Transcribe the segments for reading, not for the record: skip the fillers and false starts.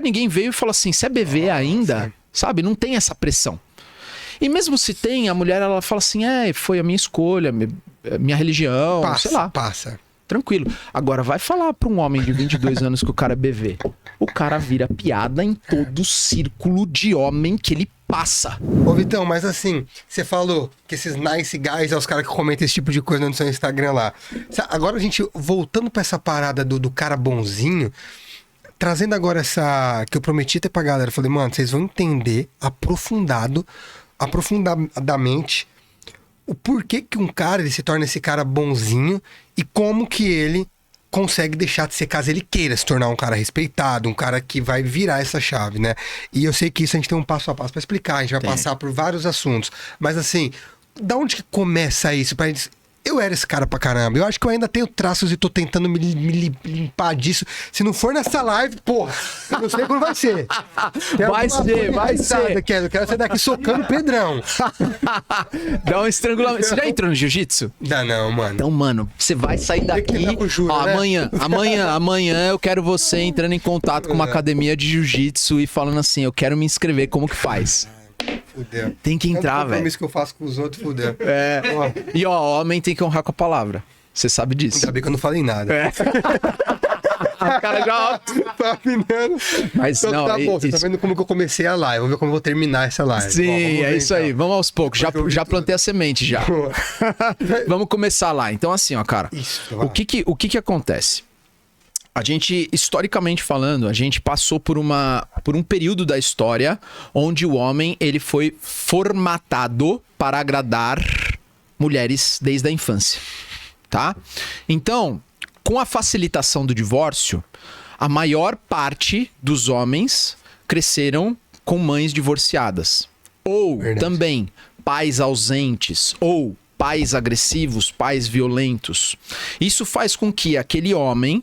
ninguém veio e falou assim, você é bebê ainda? Sabe? Não tem essa pressão. E mesmo se tem, a mulher, ela fala assim, foi a minha escolha, minha religião, sei lá. Passa. Tranquilo. Agora, vai falar pra um homem de 22 anos que o cara é bebê. O cara vira piada em todo o círculo de homem que ele passa. Ô, Vitão, mas assim, você falou que esses nice guys é os caras que comentam esse tipo de coisa no seu Instagram lá. Agora a gente, voltando pra essa parada do cara bonzinho, trazendo agora essa... que eu prometi até pra galera, eu falei, mano, vocês vão entender aprofundadamente o porquê que um cara ele se torna esse cara bonzinho e como que ele consegue deixar de ser, caso ele queira se tornar um cara respeitado, um cara que vai virar essa chave, né? E eu sei que isso a gente tem um passo a passo pra explicar, a gente vai passar por vários assuntos, mas assim, da onde que começa isso? Pra gente... Eu era esse cara pra caramba. Eu acho que eu ainda tenho traços e tô tentando me limpar disso. Se não for nessa live, porra, eu não sei quando vai ser. Vai ser. Eu quero sair daqui socando o Pedrão. Dá um estrangulamento. Você já entrou no jiu-jitsu? Dá não, mano. Então, mano, você vai sair daqui... Juro, né? Amanhã eu quero você entrando em contato com uma academia de jiu-jitsu e falando assim, eu quero me inscrever, como que faz? Fudeu. Tem que entrar, velho. O compromisso que eu faço com os outros, fudeu. E homem tem que honrar com a palavra. Você sabe disso. Ainda bem que eu não falei nada. O cara já... Tá afinando. Mas então, não, tá bom, você tá vendo como que eu comecei a live. Vamos ver como eu vou terminar essa live. Sim, vamos isso aí. Vamos aos poucos. Já plantei a semente já. Vamos começar lá. Então assim, ó, cara. O que acontece? A gente, historicamente falando, a gente passou por um período da história onde o homem ele foi formatado para agradar mulheres desde a infância, tá? Então, com a facilitação do divórcio, a maior parte dos homens cresceram com mães divorciadas. Ou também pais ausentes, ou pais agressivos, pais violentos. Isso faz com que aquele homem...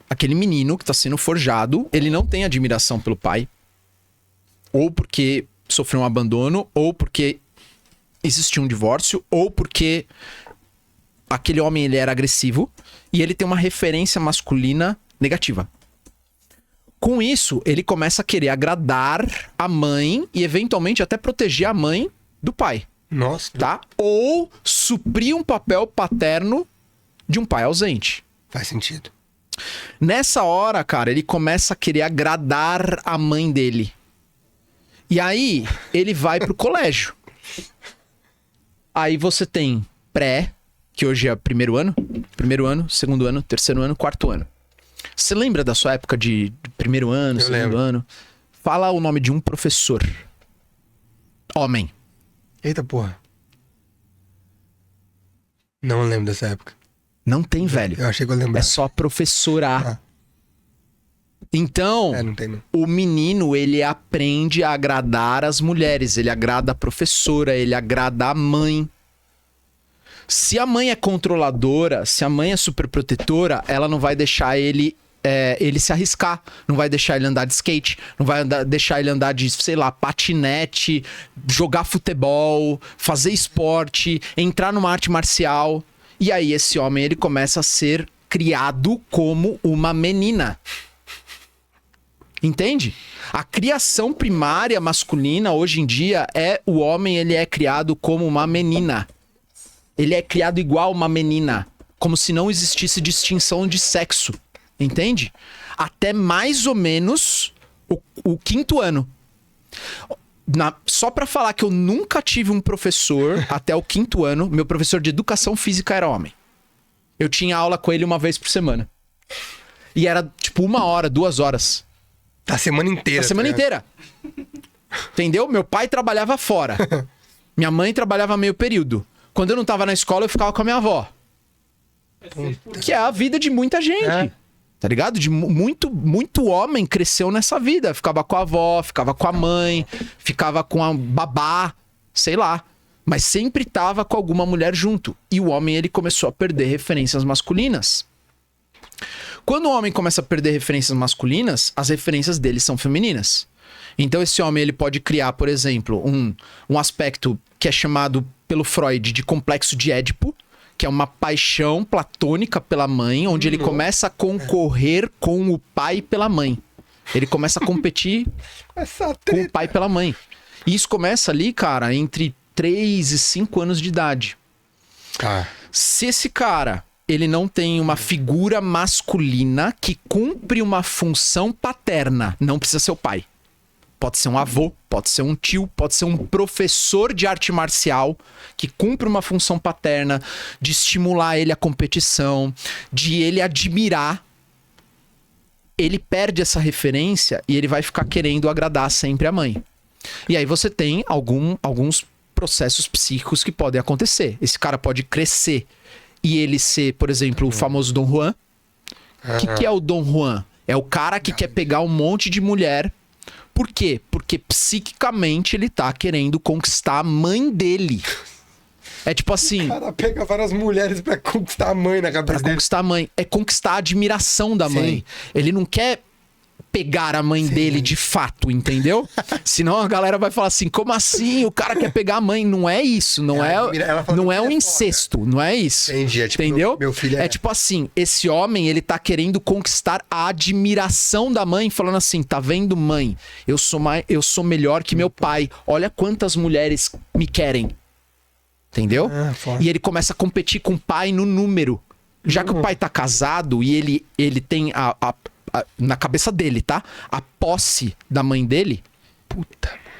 aquele menino que está sendo forjado, ele não tem admiração pelo pai. Ou porque sofreu um abandono, ou porque existiu um divórcio, ou porque aquele homem ele era agressivo e ele tem uma referência masculina negativa. Com isso, ele começa a querer agradar a mãe e eventualmente até proteger a mãe do pai. Nossa. Tá? Ou suprir um papel paterno de um pai ausente. Faz sentido. Nessa hora, cara, ele começa a querer agradar a mãe dele. E aí, ele vai pro colégio. Aí você tem pré, que hoje é primeiro ano, segundo ano, terceiro ano, quarto ano. Você lembra da sua época de primeiro ano, segundo ano? Fala o nome de um professor. Homem. Eita porra. Não lembro dessa época. Não tem, velho. Eu achei que eu lembrava. É só professora. Então, não tem, não. O menino, ele aprende a agradar as mulheres. Ele agrada a professora, ele agrada a mãe. Se a mãe é controladora, se a mãe é superprotetora, ela não vai deixar ele se arriscar. Não vai deixar ele andar de skate. Não vai deixar ele andar de, sei lá, patinete, jogar futebol, fazer esporte, entrar numa arte marcial. E aí esse homem, ele começa a ser criado como uma menina. Entende? A criação primária masculina, hoje em dia, o homem, ele é criado como uma menina. Ele é criado igual uma menina. Como se não existisse distinção de sexo. Entende? Até mais ou menos o quinto ano. Só pra falar que eu nunca tive um professor até o quinto ano, meu professor de educação física era homem. Eu tinha aula com ele uma vez por semana. E era tipo 1 hora, 2 horas. A semana inteira. A semana inteira. Entendeu? Meu pai trabalhava fora. Minha mãe trabalhava meio período. Quando eu não tava na escola, eu ficava com a minha avó. Que é a vida de muita gente. Tá ligado? De muito homem cresceu nessa vida. Ficava com a avó, ficava com a mãe, ficava com a babá, sei lá. Mas sempre tava com alguma mulher junto. E o homem, ele começou a perder referências masculinas. Quando o homem começa a perder referências masculinas, as referências dele são femininas. Então esse homem, ele pode criar, por exemplo, um aspecto que é chamado pelo Freud de complexo de Édipo, que é uma paixão platônica pela mãe, onde ele começa a concorrer com o pai pela mãe. Ele começa a competir com o pai pela mãe. E isso começa ali, cara, entre 3 e 5 anos de idade. Se esse cara, ele não tem uma figura masculina que cumpre uma função paterna, não precisa ser o pai. Pode ser um avô, pode ser um tio, pode ser um professor de arte marcial que cumpre uma função paterna de estimular ele à competição, de ele admirar. Ele perde essa referência e ele vai ficar querendo agradar sempre a mãe. E aí você tem alguns processos psíquicos que podem acontecer. Esse cara pode crescer e ele ser, por exemplo, o famoso Dom Juan. O que é o Dom Juan? É o cara que quer pegar um monte de mulher. Por quê? Porque psiquicamente ele tá querendo conquistar a mãe dele. É tipo assim... O cara pega várias mulheres pra conquistar a mãe na cabeça dele. Conquistar a mãe. É conquistar a admiração da mãe. Ele não quer pegar a mãe dele de fato, entendeu? Senão a galera vai falar assim, como assim? O cara quer pegar a mãe. Não é isso. Não é um incesto. Não é isso. Entendi. É tipo, entendeu? Meu filho é tipo assim, esse homem, ele tá querendo conquistar a admiração da mãe, falando assim, tá vendo, mãe? Eu sou melhor que meu pai. Olha quantas mulheres me querem. Entendeu? E ele começa a competir com o pai no número. Já que o pai tá casado e ele tem na cabeça dele, tá? A posse da mãe dele.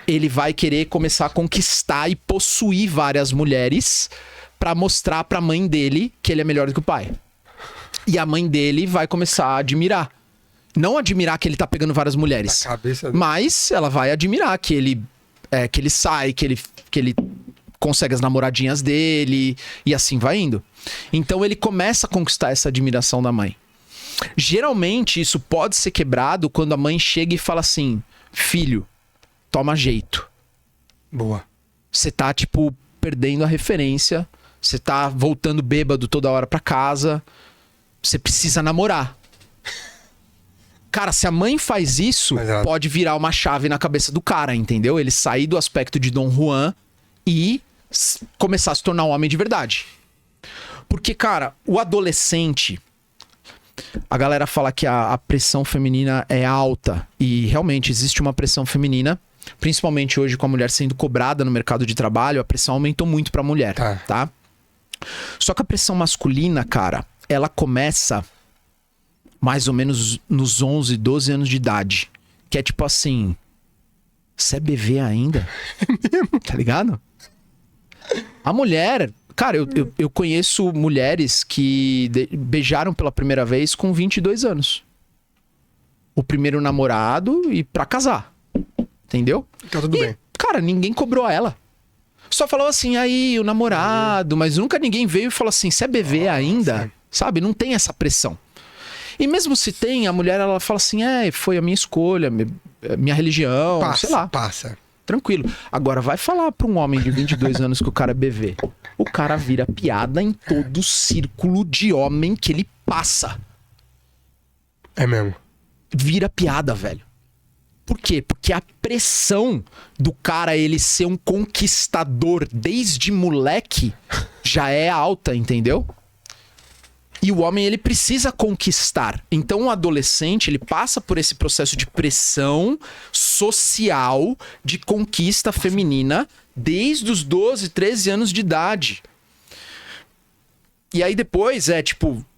Ele vai querer começar a conquistar e possuir várias mulheres pra mostrar pra mãe dele que ele é melhor do que o pai. E a mãe dele vai começar a admirar. Não admirar que ele tá pegando várias mulheres. Mas ela vai admirar que ele sai, que ele consegue as namoradinhas dele e assim vai indo. Então ele começa a conquistar essa admiração da mãe. Geralmente isso pode ser quebrado quando a mãe chega e fala assim, filho, toma jeito. Boa. Você tá, tipo, perdendo a referência, você tá voltando bêbado toda hora pra casa, você precisa namorar. Cara, se a mãe faz isso, pode virar uma chave na cabeça do cara, entendeu? Ele sair do aspecto de Dom Juan e começar a se tornar um homem de verdade. Porque, cara, o adolescente... A galera fala que a pressão feminina é alta. E realmente existe uma pressão feminina. Principalmente hoje com a mulher sendo cobrada no mercado de trabalho. A pressão aumentou muito pra mulher, tá? Só que a pressão masculina, cara, ela começa mais ou menos nos 11, 12 anos de idade. Que é tipo assim... Você é bebê ainda? Tá ligado? A mulher... Cara, eu conheço mulheres que beijaram pela primeira vez com 22 anos. O primeiro namorado e pra casar. Entendeu? Tá tudo bem. Cara, ninguém cobrou ela. Só falou assim, aí, o namorado... Mas nunca ninguém veio e falou assim, você é bebê ainda? Sim. Sabe? Não tem essa pressão. E mesmo se tem, a mulher, ela fala assim, foi a minha escolha, minha religião, sei lá. Passa. Tranquilo. Agora, vai falar pra um homem de 22 anos que o cara é bebê. O cara vira piada em todo o círculo de homem que ele passa. É mesmo. Vira piada, velho. Por quê? Porque a pressão do cara ele ser um conquistador desde moleque já é alta, entendeu? E o homem, ele precisa conquistar. Então, o adolescente, ele passa por esse processo de pressão social de conquista feminina desde os 12, 13 anos de idade. E aí depois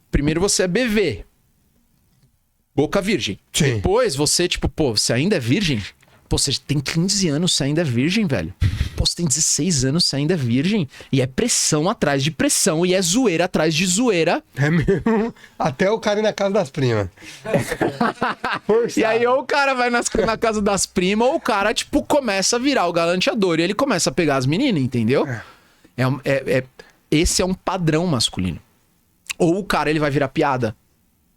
primeiro você é bebê. Boca virgem. Sim. Depois você, você ainda é virgem? Pô, você tem 15 anos, você ainda é virgem, velho. Pô, você tem 16 anos, você ainda é virgem. E é pressão atrás de pressão. E é zoeira atrás de zoeira. É mesmo. Até o cara ir na casa das primas. E aí ou o cara vai na casa das primas, ou o cara, começa a virar o galanteador. E ele começa a pegar as meninas, entendeu? Esse é um padrão masculino. Ou o cara, ele vai virar piada.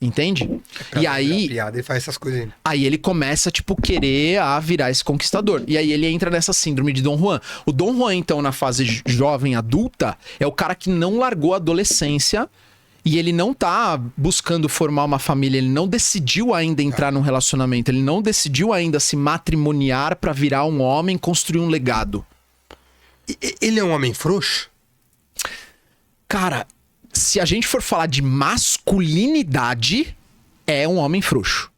Entende? E aí... Piada, ele faz essas coisas aí. Aí ele começa, querer virar esse conquistador. E aí ele entra nessa síndrome de Dom Juan. O Dom Juan, então, na fase jovem adulta, é o cara que não largou a adolescência e ele não tá buscando formar uma família, ele não decidiu ainda entrar num relacionamento, ele não decidiu ainda se matrimoniar pra virar um homem, construir um legado. Ele é um homem frouxo? Cara... Se a gente for falar de masculinidade, é um homem frouxo.